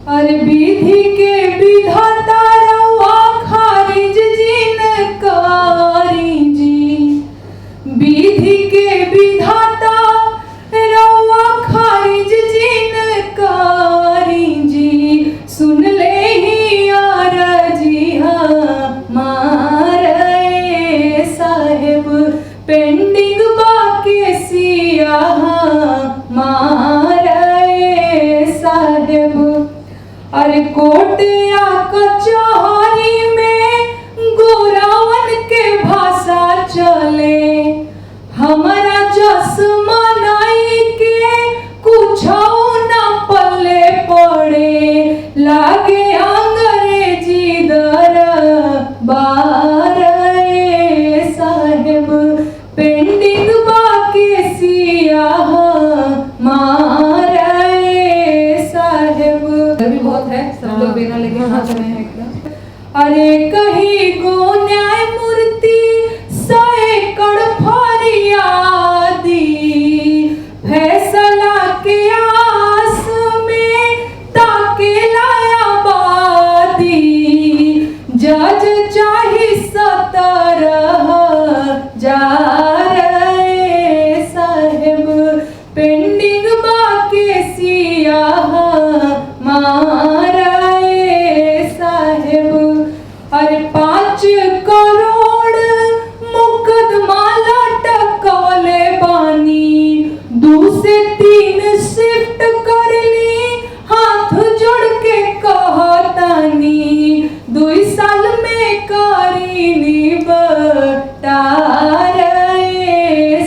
अरे विधि के विधाता रउआ खारिज जिनकारी जी, विधि के विधाता रउआ खारिज जिनकारी जी, सुन ले ही अरजी हमारे साहेब, पेंडिंग बाके सिया हमारे साहेब। अरे कोर्ट या कचहरी में गोरावन के भाषा चले, हमारा चश्मा नाई के कुछ ना पल्ले पड़े, लागे अंग्रेजी दरबार साहेब, पेंडिंग बाके सिया हमारे साहेब। भी बहुत है, सब लोग बिना लेके नाच रहे हैं एकदम। अरे कहीं गो न्यायमूर्ति सैकड़ फरियादी, फैसला के आस में ताके लायाबादी, जज चाहे 17,000 साहेब, पेंडिंग बाके सिया हमारे साहेब। अरे 5 करोड़ मुकदमा लटकवले बानी, 2 से 3 शिफ्ट कर ली, हाथ जोड़ के कहतानी, 2 साल में करी निबटार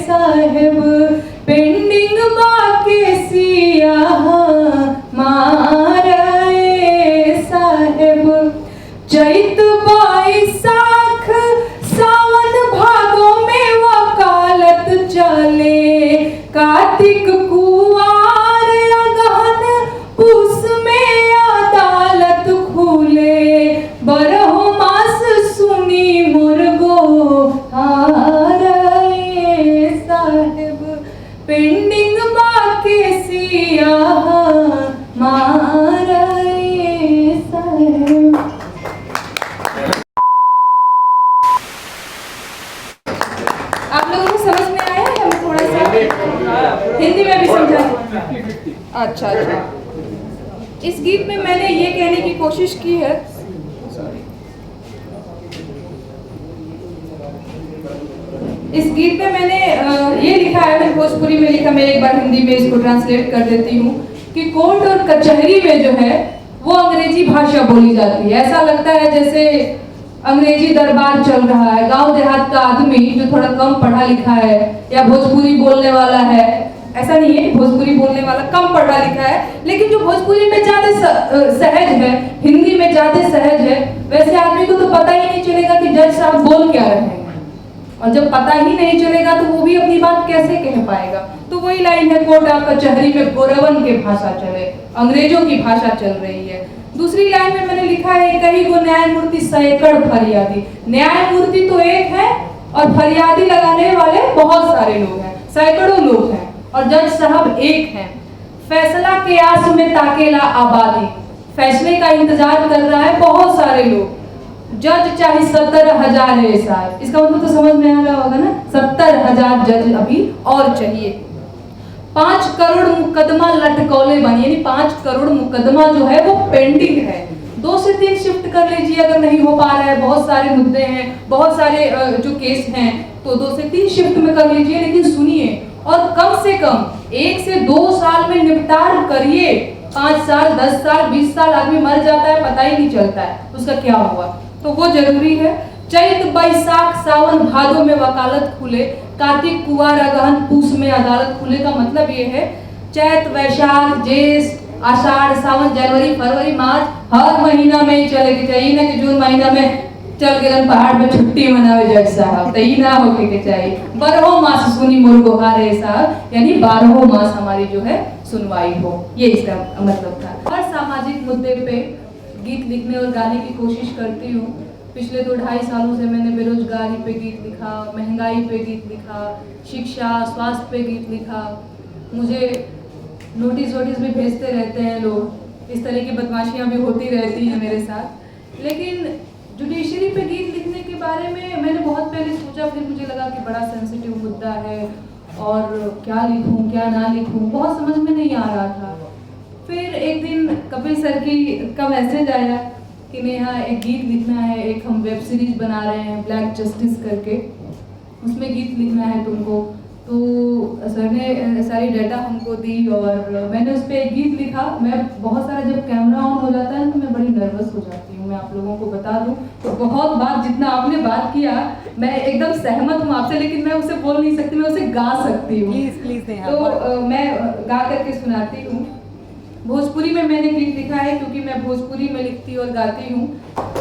साहेब, पेंडिंग बाके सिया हमारे साहेब। चैत बैसाख सावन भादो में वकालत चले, कार्तिक कुवार अगहन पूस में अदालत खुले, बरहो मास सुनी मुर्गो हारे साहेब, पेंडिंग बाके सिया हमारे साहेब। आप लोगों को समझ में आया है? हम थोड़ा सा हिंदी में भी समझा। अच्छा अच्छा, इस गीत में मैंने ये कहने की कोशिश की है, इस गीत में मैंने ये लिखा है, भोजपुरी में लिखा, मैं एक बार हिंदी में इसको ट्रांसलेट कर देती हूँ कि कोर्ट और कचहरी में जो है वो अंग्रेजी भाषा बोली जाती है। ऐसा लगता है जैसे अंग्रेजी दरबार चल रहा है। गांव देहात का आदमी जो थोड़ा कम पढ़ा लिखा है या भोजपुरी बोलने वाला है, ऐसा नहीं है भोजपुरी बोलने वाला कम पढ़ा लिखा है, लेकिन जो भोजपुरी में ज्यादा सहज है, हिंदी में ज्यादा सहज है, वैसे आदमी को तो पता ही नहीं चलेगा कि जज साहब बोल क्या रहे हैं। और जब पता ही नहीं चलेगा तो वो भी अपनी बात कैसे कह पाएगा। तो वही लाइन है, कोर्ट और कचहरी में गोरवन के भाषा चले, अंग्रेजों की भाषा चल रही है। दूसरी लाइन में मैंने लिखा है, कहीं को न्यायमूर्ति सैकड़ फरियादी। न्यायमूर्ति तो एक है और फरियादी लगाने वाले बहुत सारे लोग हैं, सैकड़ों लोग हैं, और जज साहब एक हैं। फैसला के आस में ताकेला आबादी, फैसले का इंतजार कर रहा है बहुत सारे लोग। जज चाहे 17,000 है साल, इसका मतलब तो समझ में आ रहा होगा ना, 70,000 जज अभी और चाहिए। 5 करोड़ मुकदमा लटकौले बनी, यानी 5 करोड़ मुकदमा जो है वो पेंडिंग है। 2 से 3 शिफ्ट कर लीजिए अगर नहीं हो पा रहा है, बहुत सारे मुद्दे हैं, बहुत सारे जो केस हैं, तो 2 से 3 शिफ्ट में कर लीजिए, लेकिन सुनिए, और कम से कम 1 से 2 साल में निपटार करिए। 5 साल 10 साल 20 साल आदमी मर जाता है, पता ही नहीं चलता है उसका क्या हुआ, तो वो जरूरी है। चैत बैसाख सावन भादो में वकालत खुले, कार्तिक कुवार अगहन पूस में अदालत खुले का मतलब ये है, चैत वैशाख जेठ आषाढ़ सावन जनवरी फरवरी मार्च हर महीना में ही चलेगी चाहिए ना, कि जून महीना में चल गए पहाड़ में छुट्टी मनावे जज साहब, तो ये ना होके के चाहिए। 12 मास सुनी मुर्गो हारे साहब, यानी 12 मास हमारी जो है सुनवाई हो, ये इसका मतलब था। हर सामाजिक मुद्दे पे गीत लिखने और गाने की कोशिश करती हूँ। पिछले 2-2.5 सालों से मैंने बेरोजगारी पे गीत लिखा, महंगाई पे गीत लिखा, शिक्षा स्वास्थ्य पे गीत लिखा। मुझे नोटिस भी भेजते रहते हैं लोग इस तरह की बदमाशियां भी होती रहती हैं मेरे साथ। लेकिन जुडिशरी पे गीत लिखने के बारे में मैंने बहुत पहले सोचा, फिर मुझे लगा कि बड़ा सेंसिटिव मुद्दा है और क्या लिखूं क्या ना लिखूं, बहुत समझ में नहीं आ रहा था। फिर एक दिन कपिल सर का मैसेज आया कि नेहा एक गीत लिखना है, एक हम वेब सीरीज बना रहे हैं ब्लैक जस्टिस करके, उसमें गीत लिखना है तुमको। तो सर ने सारी डाटा हमको दी और मैंने उस पर एक गीत लिखा। मैं बहुत सारा, जब कैमरा ऑन हो जाता है तो मैं बड़ी नर्वस हो जाती हूँ, मैं आप लोगों को बता दूँ। तो बहुत बात, जितना आपने बात किया मैं एकदम सहमत हूँ आपसे, लेकिन मैं उसे बोल नहीं सकती, मैं उसे गा सकती हूँ। प्लीज तो मैं गा करके सुनाती हूँ। भोजपुरी में मैंने गीत लिखा है क्योंकि मैं भोजपुरी में लिखती और गाती हूँ।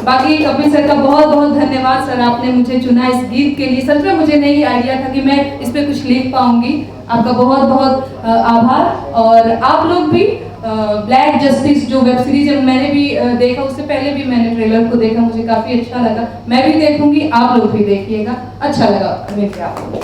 बाकी कपिल सर का बहुत बहुत धन्यवाद सर, आपने मुझे चुना इस गीत के लिए। सच में मुझे नहीं आइडिया था कि मैं इस पे कुछ लिख पाऊंगी। आपका बहुत बहुत आभार। और आप लोग भी ब्लैक जस्टिस जो वेब सीरीज है मैंने भी देखा, उससे पहले भी मैंने ट्रेलर को देखा, मुझे काफी अच्छा लगा। मैं भी देखूंगी, आप लोग भी देखिएगा, अच्छा लगा मिलकर आपको।